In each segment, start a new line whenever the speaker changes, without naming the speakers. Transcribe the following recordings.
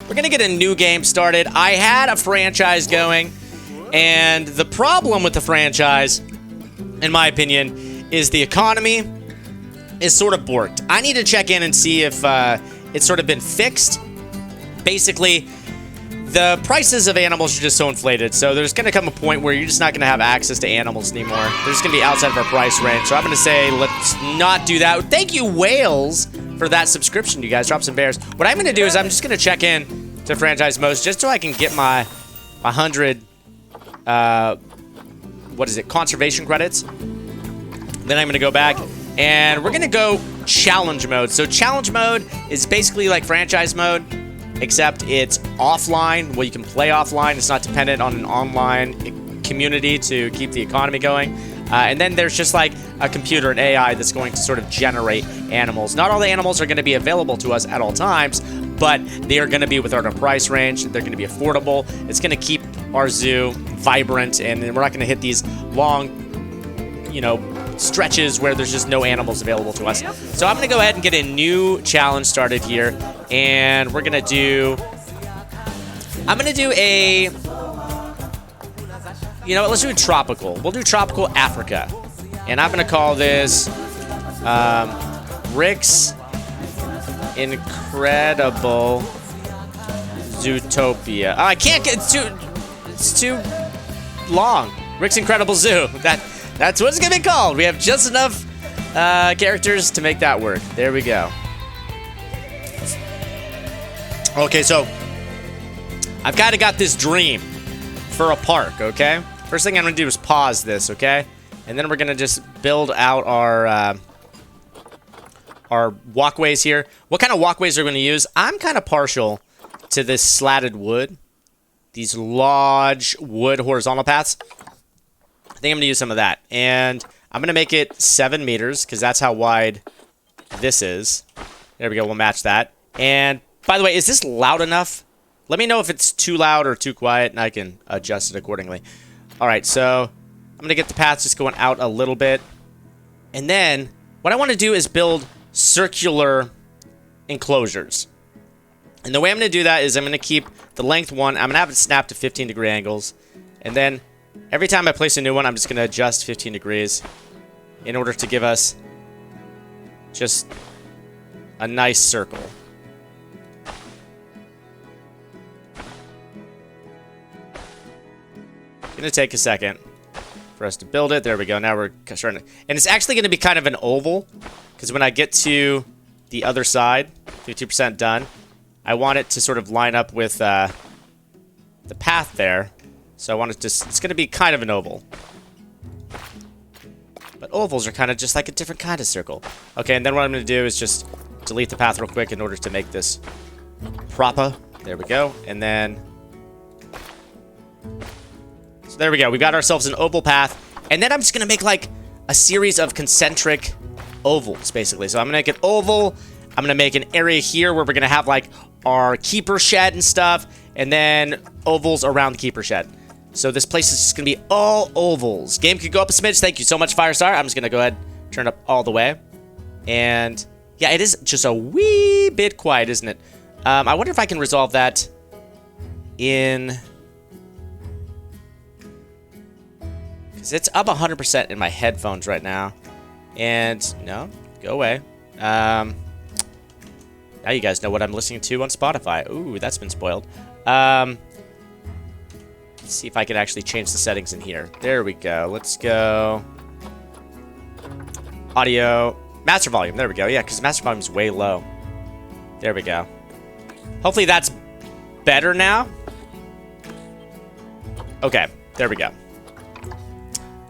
we're gonna get a new game started. I had a franchise going, and the problem with the franchise, in my opinion, is the economy is sort of borked. I need to check in and see if it's sort of been fixed. Basically, the prices of animals are just so inflated, so there's going to come a point where you're just not going to have access to animals anymore. They're just going to be outside of our price range, so I'm going to say let's not do that. Thank you, Whales, for that subscription, you guys. Drop some bears. What I'm going to do is I'm just going to check in to franchise modes just so I can get my 100, conservation credits. Then I'm going to go back, and we're going to go challenge mode. So challenge mode is basically like franchise mode, except it's offline. Well, you can play offline. It's not dependent on an online community to keep the economy going. And then there's just like a computer, an AI that's going to sort of generate animals. Not all the animals are going to be available to us at all times, but they are going to be within our price range. They're going to be affordable. It's going to keep our zoo vibrant, and we're not going to hit these long, stretches where there's just no animals available to us. So I'm going to go ahead and get a new challenge started here, and we're going to do... I'm going to do a... let's do tropical. We'll do tropical Africa. And I'm going to call this Rik's Incredible Zootopia. Oh, I can't get... It's too long. Rik's Incredible Zoo. That's what it's going to be called. We have just enough characters to make that work. There we go. Okay, so I've kind of got this dream for a park, okay? First thing I'm going to do is pause this, okay? And then we're going to just build out our walkways here. What kind of walkways are we going to use? I'm kind of partial to this slatted wood. These large wood horizontal paths. I think I'm going to use some of that. And I'm going to make it 7 meters, because that's how wide this is. There we go. We'll match that. And, by the way, is this loud enough? Let me know if it's too loud or too quiet, and I can adjust it accordingly. All right, so I'm going to get the paths just going out a little bit. And then what I want to do is build circular enclosures. And the way I'm going to do that is I'm going to keep the length one. I'm going to have it snap to 15-degree angles. And then every time I place a new one, I'm just going to adjust 15 degrees in order to give us just a nice circle. It's going to take a second for us to build it. There we go. Now we're starting to... And it's actually going to be kind of an oval, because when I get to the other side, 50% done, I want it to sort of line up with the path there. So I want it to... It's going to be kind of an oval. But ovals are kind of just like a different kind of circle. Okay, and then what I'm going to do is just delete the path real quick in order to make this proper. There we go. And then... So there we go. We got ourselves an oval path. And then I'm just going to make like a series of concentric ovals, basically. So I'm going to make an oval. I'm going to make an area here where we're going to have like our keeper shed and stuff. And then ovals around the keeper shed. So this place is just going to be all ovals. Game could go up a smidge. Thank you so much, Firestar. I'm just going to go ahead and turn it up all the way. And yeah, it is just a wee bit quiet, isn't it? I wonder if I can resolve that in... Because it's up 100% in my headphones right now. And, no, go away. Now you guys know what I'm listening to on Spotify. Ooh, that's been spoiled. Let's see if I can actually change the settings in here. There we go. Let's go. Audio. Master volume. There we go. Yeah, because master volume is way low. There we go. Hopefully that's better now. Okay, there we go.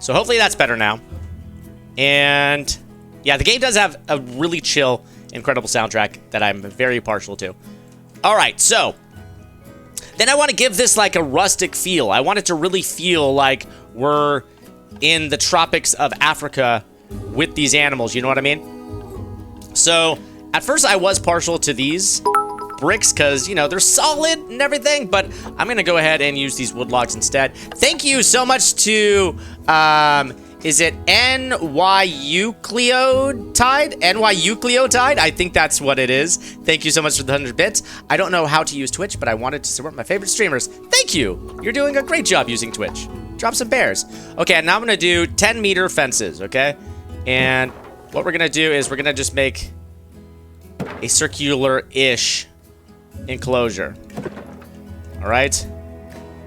So hopefully that's better now. And yeah, the game does have a really chill, incredible soundtrack that I'm very partial to. All right, so then I want to give this like a rustic feel. I want it to really feel like we're in the tropics of Africa with these animals, you know what I mean? So at first I was partial to these bricks because, you know, they're solid and everything, but I'm going to go ahead and use these wood logs instead. Thank you so much to Is it NYUcleotide? NYUcleotide? I think that's what it is. Thank you so much for the 100 bits. I don't know how to use Twitch, but I wanted to support my favorite streamers. Thank you. You're doing a great job using Twitch. Drop some bears. Okay, now I'm going to do 10-meter fences, okay? And what we're going to do is we're going to just make a circular-ish enclosure. All right?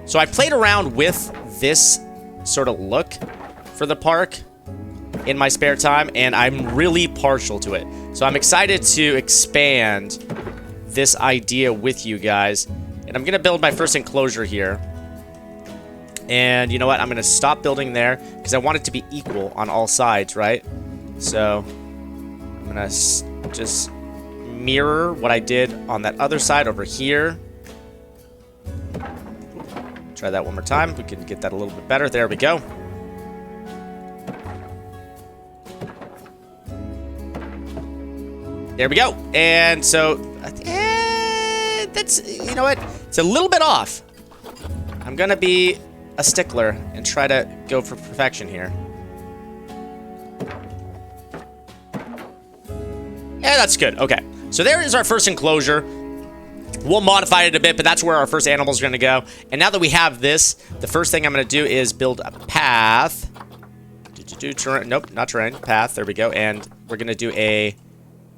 So I played around with this sort of look for the park in my spare time, and I'm really partial to it. So I'm excited to expand this idea with you guys. And I'm going to build my first enclosure here. And you know what? I'm going to stop building there because I want it to be equal on all sides, right? So I'm going to just mirror what I did on that other side over here. Try that one more time. We can get that a little bit better. There we go. There we go. And so, that's, you know what? It's a little bit off. I'm going to be a stickler and try to go for perfection here. Yeah, that's good. Okay. So there is our first enclosure. We'll modify it a bit, but that's where our first animals are going to go. And now that we have this, the first thing I'm going to do is build a path. Terrain. Nope, not terrain. Path. There we go. And we're going to do a...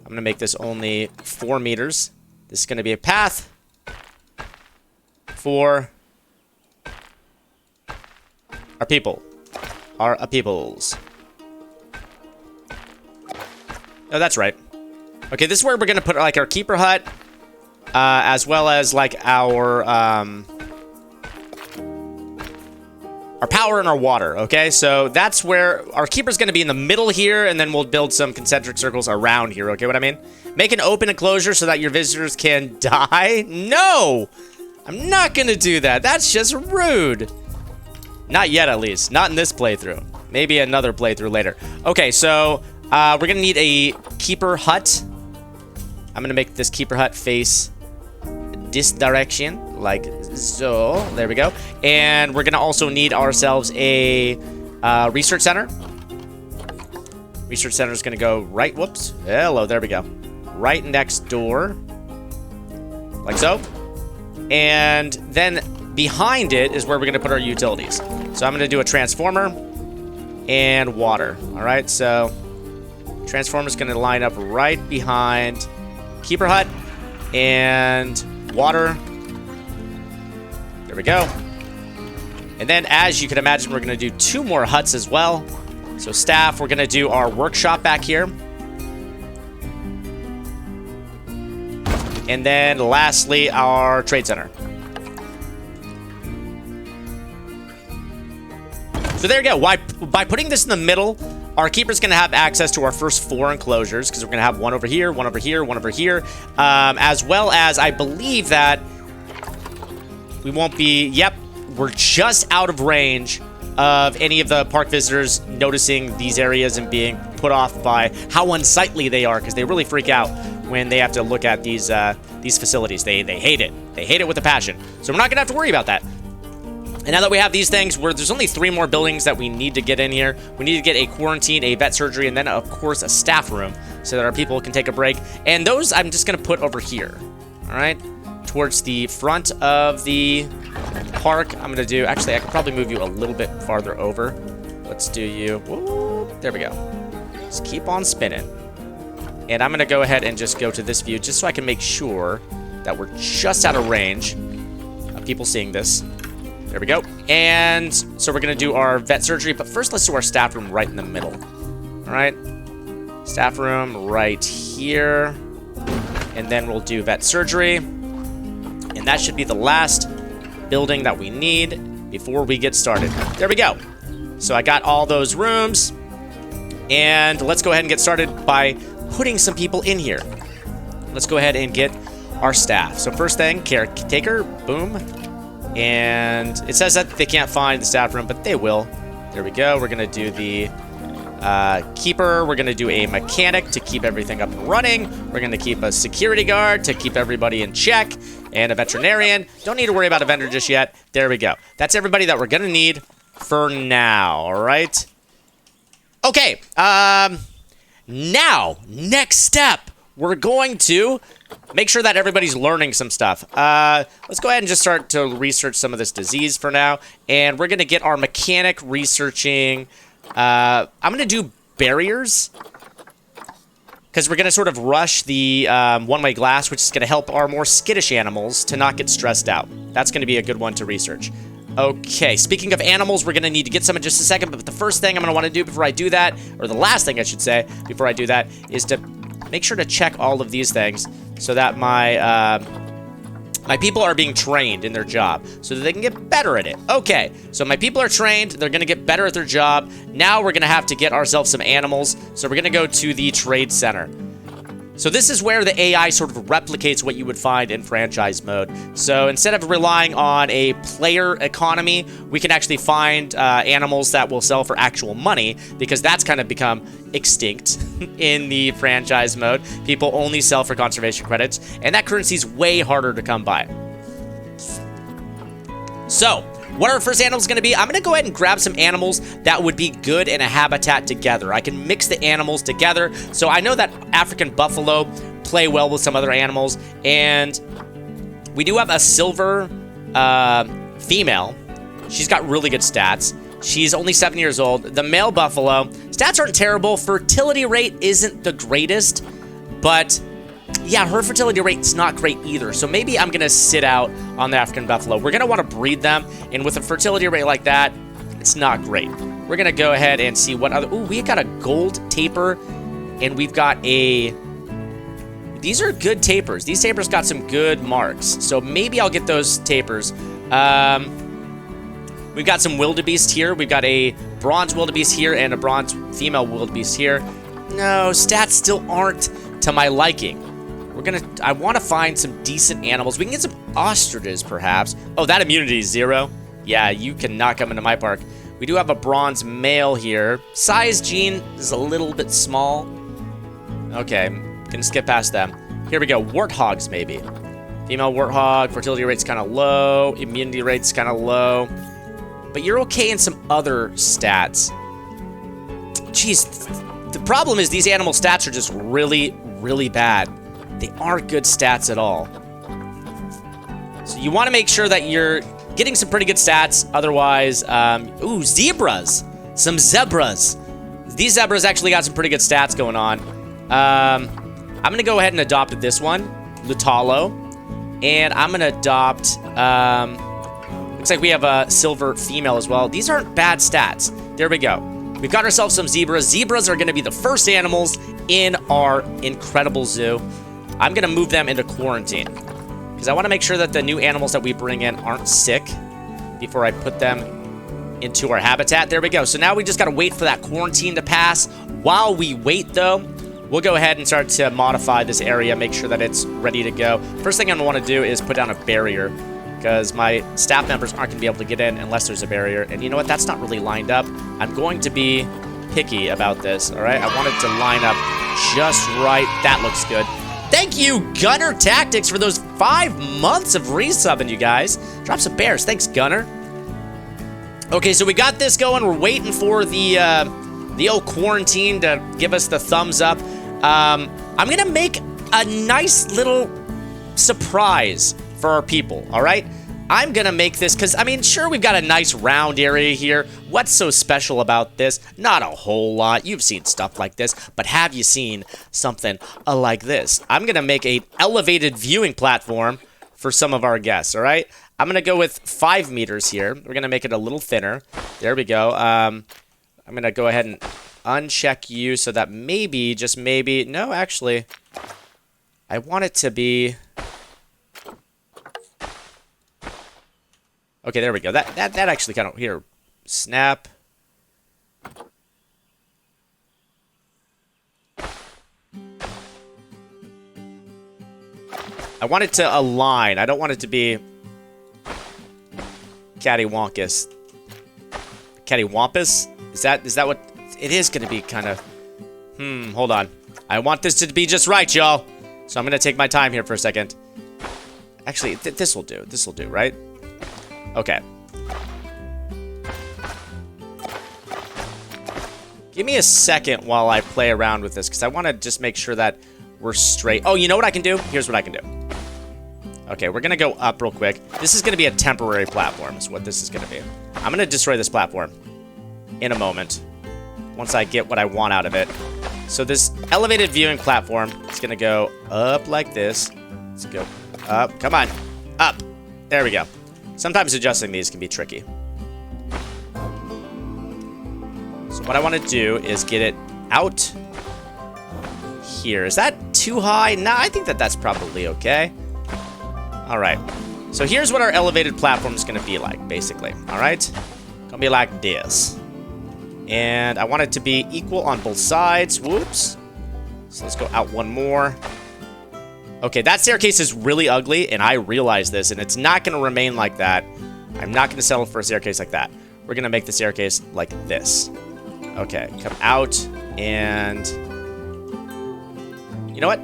I'm going to make this only 4 meters. This is going to be a path for our people. Our peoples. Oh, that's right. Okay, this is where we're going to put like our keeper hut, as well as like our power and our water, okay? So that's where our keeper's going to be in the middle here, and then we'll build some concentric circles around here, okay what I mean? Make an open enclosure so that your visitors can die? No! I'm not going to do that. That's just rude. Not yet, at least. Not in this playthrough. Maybe another playthrough later. Okay, so we're going to need a keeper hut. I'm going to make this keeper hut face this direction, like so. There we go. And we're going to also need ourselves a research center. Research center is going to go right, whoops. Hello, there we go. Right next door. Like so. And then behind it is where we're going to put our utilities. So I'm going to do a transformer and water. All right, so transformer is going to line up right behind keeper hut and water. There we go. And then, as you can imagine, we're going to do 2 more huts as well. So staff, we're going to do our workshop back here. And then lastly, our trade center. So there you go. By putting this in the middle, our keeper's going to have access to our first 4 enclosures, because we're going to have one over here, one over here, one over here, as well as I believe that we won't be, yep, we're just out of range of any of the park visitors noticing these areas and being put off by how unsightly they are, because they really freak out when they have to look at these facilities. They hate it. They hate it with a passion. So we're not going to have to worry about that. And now that we have these things, there's only 3 more buildings that we need to get in here. We need to get a quarantine, a vet surgery, and then, of course, a staff room so that our people can take a break. And those I'm just going to put over here, all right, towards the front of the park. I'm going to do, actually, I could probably move you a little bit farther over. Let's do you, whoop, there we go. Just keep on spinning. And I'm going to go ahead and just go to this view just so I can make sure that we're just out of range of people seeing this. There we go. And so we're going to do our vet surgery, but first let's do our staff room right in the middle. All right. Staff room right here. And then we'll do vet surgery. And that should be the last building that we need before we get started. There we go. So I got all those rooms. And let's go ahead and get started by putting some people in here. Let's go ahead and get our staff. So first thing, caretaker, boom. And it says that they can't find the staff room, but they will. There we go. We're going to do the keeper. We're going to do a mechanic to keep everything up and running. We're going to keep a security guard to keep everybody in check. And a veterinarian. Don't need to worry about a vendor just yet. There we go. That's everybody that we're going to need for now, all right? Okay, now, next step, we're going to make sure that everybody's learning some stuff. Let's go ahead and just start to research some of this disease for now. And we're going to get our mechanic researching. I'm going to do barriers, because we're going to sort of rush the one-way glass, which is going to help our more skittish animals to not get stressed out. That's going to be a good one to research. Okay, speaking of animals, we're going to need to get some in just a second, but the first thing I'm going to want to do before I do that, or the last thing I should say before I do that, is to make sure to check all of these things so that my people are being trained in their job so that they can get better at it. Okay, so my people are trained. They're going to get better at their job. Now we're going to have to get ourselves some animals, so we're going to go to the trade center. So this is where the AI sort of replicates what you would find in franchise mode. So instead of relying on a player economy, we can actually find animals that will sell for actual money, because that's kind of become extinct in the franchise mode. People only sell for conservation credits, and that currency is way harder to come by. So what our first animal is going to be, I'm going to go ahead and grab some animals that would be good in a habitat together. I can mix the animals together. So I know that African buffalo play well with some other animals. And we do have a silver female. She's got really good stats. She's only 7 years old. The male buffalo, stats aren't terrible. Fertility rate isn't the greatest. But yeah, her fertility rate's not great either. So maybe I'm going to sit out on the African buffalo. We're going to want to breed them. And with a fertility rate like that, it's not great. We're going to go ahead and see what other... Ooh, we got a gold taper. And we've got a... These are good tapers. These tapers got some good marks. So maybe I'll get those tapers. We've got some wildebeest here. We've got a bronze wildebeest here and a bronze female wildebeest here. No, stats still aren't to my liking. I want to find some decent animals. We can get some ostriches, perhaps. Oh, that immunity is 0. Yeah, you cannot come into my park. We do have a bronze male here. Size gene is a little bit small. Okay, gonna skip past them. Here we go, warthogs maybe. Female warthog, fertility rate's kind of low. Immunity rate's kind of low. But you're okay in some other stats. Jeez, the problem is these animal stats are just really, really bad. They aren't good stats at all. So you want to make sure that you're getting some pretty good stats. Otherwise, ooh, zebras. Some zebras. These zebras actually got some pretty good stats going on. I'm going to go ahead and adopt this one, Lutalo. And I'm going to adopt, looks like we have a silver female as well. These aren't bad stats. There we go. We've got ourselves some zebras. Zebras are going to be the first animals in our incredible zoo. I'm going to move them into quarantine, because I want to make sure that the new animals that we bring in aren't sick before I put them into our habitat. There we go. So now we just got to wait for that quarantine to pass. While we wait, though, we'll go ahead and start to modify this area, make sure that it's ready to go. First thing I'm going to want to do is put down a barrier, because my staff members aren't going to be able to get in unless there's a barrier. And you know what? That's not really lined up. I'm going to be picky about this, all right? I want it to line up just right. That looks good. Thank you, Gunner Tactics, for those 5 months of resubbing, you guys. Drop some bears. Thanks, Gunner. Okay, so we got this going. We're waiting for the old quarantine to give us the thumbs up. I'm going to make a nice little surprise for our people, all right? I'm going to make this because, I mean, sure, we've got a nice round area here. What's so special about this? Not a whole lot. You've seen stuff like this, but have you seen something like this? I'm going to make an elevated viewing platform for some of our guests, all right? I'm going to go with 5 meters here. We're going to make it a little thinner. There we go. I'm going to go ahead and uncheck you so that maybe, just maybe, no, actually, I want it to be... Okay, there we go. That actually kind of, here, snap. I want it to align. I don't want it to be cattywampus. Cattywampus? Is that what it is going to be? Kind of. Hold on. I want this to be just right, y'all. So I'm going to take my time here for a second. Actually, this will do. This will do, right? Okay. Give me a second while I play around with this, because I want to just make sure that we're straight. Oh, you know what I can do? Here's what I can do. Okay, we're going to go up real quick. This is going to be a temporary platform is what this is going to be. I'm going to destroy this platform in a moment once I get what I want out of it. So this elevated viewing platform is going to go up like this. Let's go up. Come on. Up. There we go. Sometimes adjusting these can be tricky. So what I want to do is get it out here. Is that too high? Nah, I think that that's probably okay. All right. So here's what our elevated platform is going to be like, basically. All right? Going to be like this. And I want it to be equal on both sides. Whoops. So let's go out one more. Okay, that staircase is really ugly, and I realize this, and it's not going to remain like that. I'm not going to settle for a staircase like that. We're going to make the staircase like this. Okay, come out, and... You know what?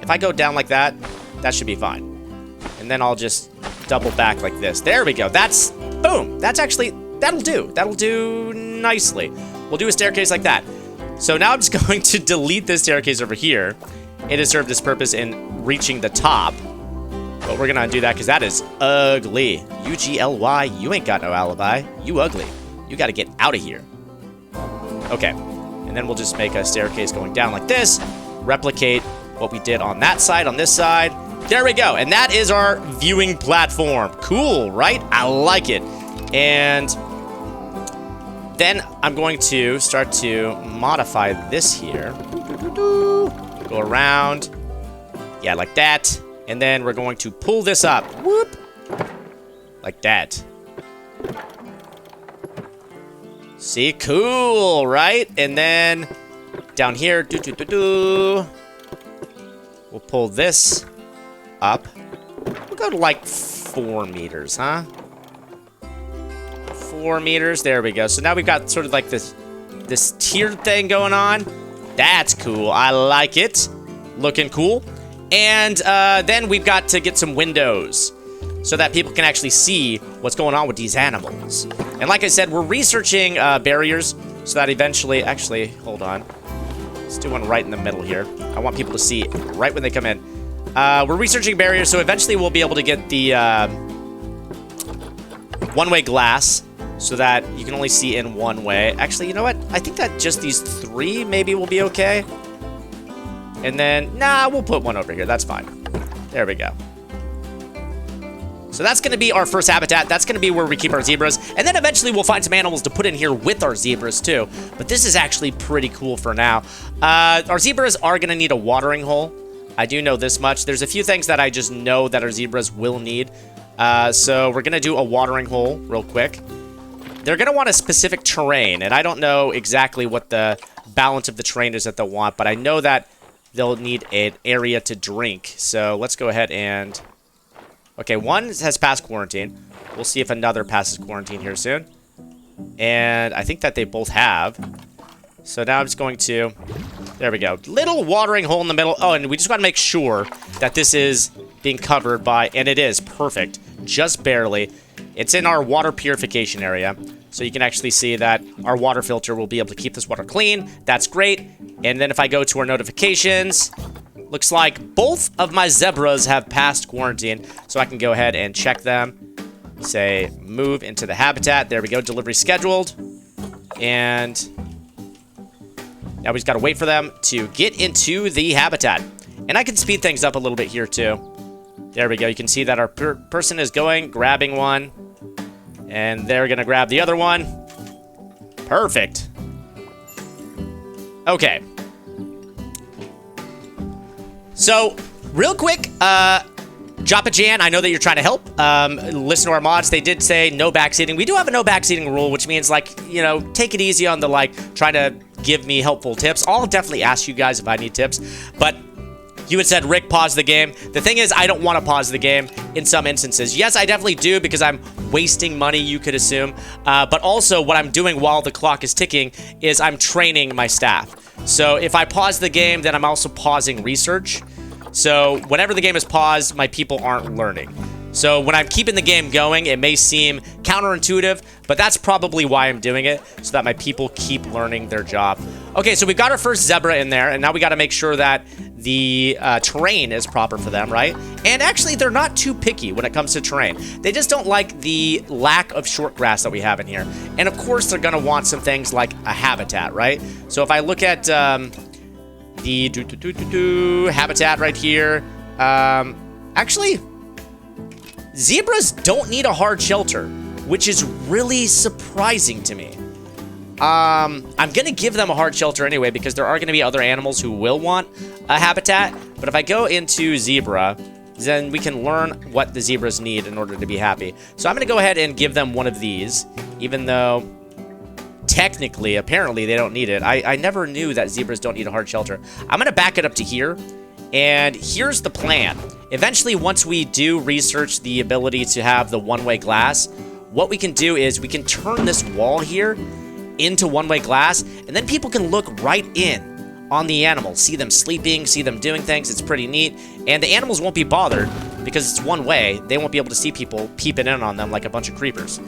If I go down like that, that should be fine. And then I'll just double back like this. There we go. That's... Boom! That's actually... That'll do. That'll do nicely. We'll do a staircase like that. So now I'm just going to delete this staircase over here. It has served its purpose in reaching the top. But we're going to undo that because that is ugly. U-G-L-Y. You ain't got no alibi. You ugly. You got to get out of here. Okay. And then we'll just make a staircase going down like this. Replicate what we did on that side, on this side. There we go. And that is our viewing platform. Cool, right? I like it. And then I'm going to start to modify this here. Go around. Yeah, like that. And then we're going to pull this up. Whoop. Like that. See? Cool, right? And then down here. We'll pull this up. We'll go to like 4 meters, huh? 4 meters. There we go. So now we've got sort of like this tiered thing going on. That's cool. I like it. Looking cool. And then we've got to get some windows so that people can actually see what's going on with these animals. And like I said, we're researching barriers so that eventually... Actually, hold on. Let's do one right in the middle here. I want people to see right when they come in. We're researching barriers, so eventually we'll be able to get the one-way glass so that you can only see in one way. Actually, you know what? I think that just these 3 maybe will be okay. And then, nah, we'll put one over here. That's fine. There we go. So that's going to be our first habitat. That's going to be where we keep our zebras. And then eventually we'll find some animals to put in here with our zebras too. But this is actually pretty cool for now. Our zebras are going to need a watering hole. I do know this much. There's a few things that I just know that our zebras will need. So we're going to do a watering hole real quick. They're going to want a specific terrain, and I don't know exactly what the balance of the terrain is that they'll want, but I know that they'll need an area to drink. So let's go ahead and... Okay, one has passed quarantine. We'll see if another passes quarantine here soon. And I think that they both have. So now I'm just going to... There we go. Little watering hole in the middle. Oh, and we just got to make sure that this is being covered by... And it is. Perfect. Just barely. It's in our water purification area. So you can actually see that our water filter will be able to keep this water clean. That's great. And then if I go to our notifications... Looks like both of my zebras have passed quarantine. So I can go ahead and check them. Say, move into the habitat. There we go. Delivery scheduled. And... Now we just got to wait for them to get into the habitat. And I can speed things up a little bit here too. There we go. You can see that our person is going, grabbing one. And they're going to grab the other one. Perfect. Okay. So, real quick, Joppa Jan, I know that you're trying to help. Listen to our mods. They did say no backseating. We do have a no backseating rule, which means, like, you know, take it easy on the, like, trying to give me helpful tips. I'll definitely ask you guys if I need tips. But you had said, Rick, pause the game. The thing is, I don't want to pause the game in some instances. Yes, I definitely do because I'm wasting money, you could assume. But also, what I'm doing while the clock is ticking is I'm training my staff. So if I pause the game, then I'm also pausing research. So whenever the game is paused, my people aren't learning. So when I'm keeping the game going, it may seem counterintuitive, but that's probably why I'm doing it, so that my people keep learning their job. Okay, so we've got our first zebra in there, and now we got to make sure that the terrain is proper for them, right? And actually, they're not too picky when it comes to terrain. They just don't like the lack of short grass that we have in here. And of course, they're going to want some things like a habitat, right? So if I look at the habitat right here, actually, zebras don't need a hard shelter, which is really surprising to me. I'm going to give them a hard shelter anyway because there are going to be other animals who will want a habitat. But if I go into zebra, then we can learn what the zebras need in order to be happy. So I'm going to go ahead and give them one of these, even though technically, apparently, they don't need it. I never knew that zebras don't need a hard shelter. I'm going to back it up to here. And here's the plan. Eventually, once we do research the ability to have the one-way glass, what we can do is we can turn this wall here into one-way glass, and then people can look right in on the animals, see them sleeping, see them doing things. It's pretty neat. And the animals won't be bothered because it's one way. They won't be able to see people peeping in on them like a bunch of creepers.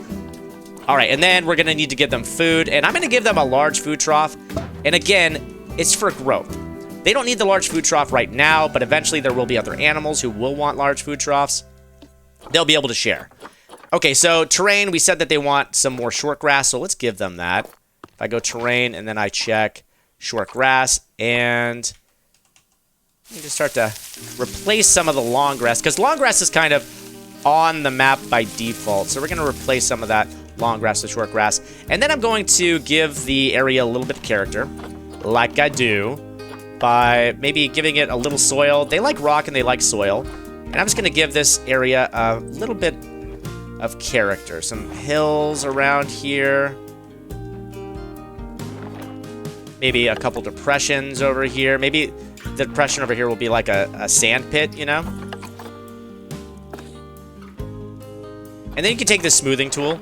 All right, and then we're going to need to give them food, and I'm going to give them a large food trough. And again, it's for growth. They don't need the large food trough right now, but eventually there will be other animals who will want large food troughs. They'll be able to share. Okay, so terrain, we said that they want some more short grass, so let's give them that. If I go terrain and then I check short grass, and we just start to replace some of the long grass, because long grass is kind of on the map by default, so we're going to replace some of that long grass with short grass. And then I'm going to give the area a little bit of character, like I do, by maybe giving it a little soil. They like rock and they like soil. And I'm just going to give this area a little bit of character. Some hills around here. Maybe a couple depressions over here. Maybe the depression over here will be like a sand pit, you know? And then you can take this smoothing tool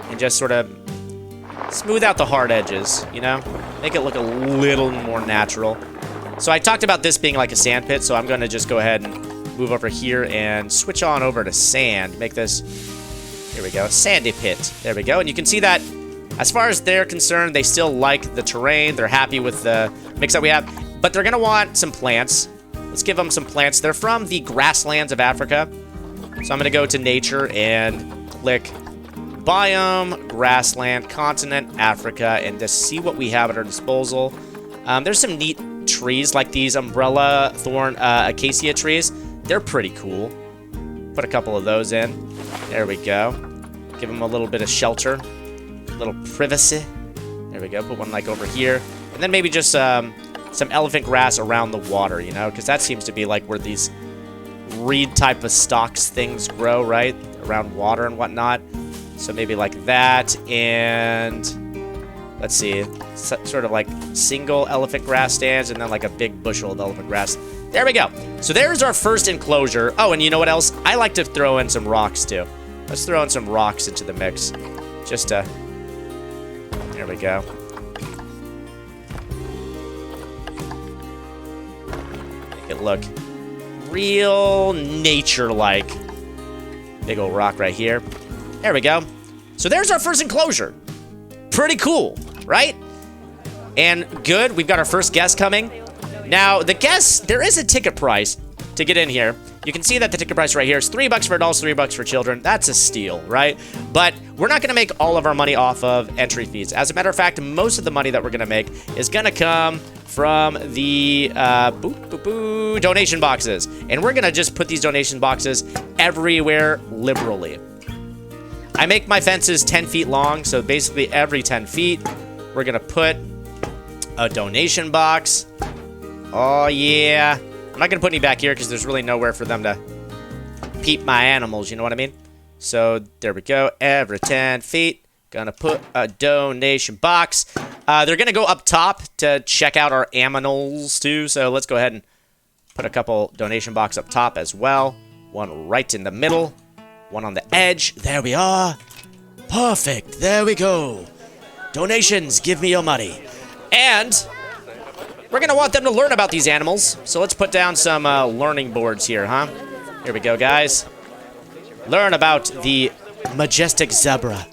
and just sort of smooth out the hard edges, you know? Make it look a little more natural. So I talked about this being like a sand pit, so I'm going to just go ahead and move over here and switch on over to sand. Make this, here we go, sandy pit. There we go. And you can see that as far as they're concerned, they still like the terrain. They're happy with the mix that we have, but they're going to want some plants. Let's give them some plants. They're from the grasslands of Africa. So I'm going to go to nature and click biome, grassland, continent, Africa, and just see what we have at our disposal. There's some neat trees like these umbrella thorn acacia trees. They're pretty cool. Put a couple of those in. There we go. Give them a little bit of shelter, a little privacy. There we go. Put one like over here, and then maybe just some elephant grass around the water, you know, because that seems to be like where these reed type of stalks things grow, right, around water and whatnot. So maybe like that, and let's see, sort of like single elephant grass stands, and then like a big bushel of elephant grass. There we go. So there's our first enclosure. Oh, and you know what else? I like to throw in some rocks too. Let's throw in some rocks into the mix. Just to, there we go. Make it look real nature-like. Big old rock right here. There we go. So there's our first enclosure. Pretty cool, right? And good, we've got our first guest coming. Now, the guest, there is a ticket price to get in here. You can see that the ticket price right here is $3 for adults, $3 for children. That's a steal, right? But we're not going to make all of our money off of entry fees. As a matter of fact, most of the money that we're going to make is going to come from the donation boxes. And we're going to just put these donation boxes everywhere liberally. I make my fences 10 feet long, so basically every 10 feet, we're going to put a donation box. Oh, yeah. I'm not going to put any back here because there's really nowhere for them to peep my animals, you know what I mean? So there we go. Every 10 feet, going to put a donation box. They're going to go up top to check out our aminals too, so let's go ahead and put a couple donation box up top as well. One right in the middle. One on the edge. There we are. Perfect. There we go. Donations, give me your money. And we're going to want them to learn about these animals. So let's put down some learning boards here, huh? Here we go, guys. learn about the majestic zebra.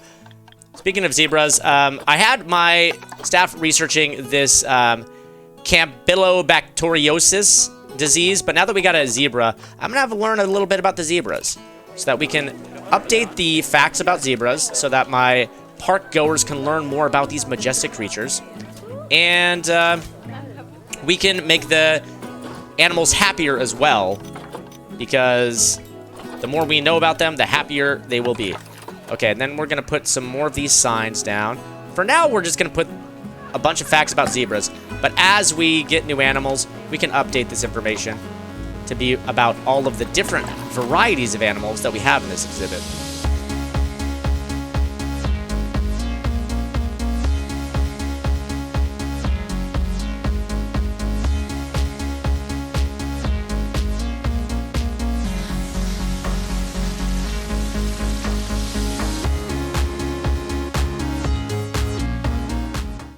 Speaking of zebras, I had my staff researching this Campylobacteriosis disease, but now that we got a zebra, I'm going to learn a little bit about the zebras so that we can update the facts about zebras so that my park goers can learn more about these majestic creatures. And we can make the animals happier as well, because the more we know about them, the happier they will be. Okay, and then we're going to put some more of these signs down. For now, we're just going to put a bunch of facts about zebras. But as we get new animals, we can update this information to be about all of the different varieties of animals that we have in this exhibit.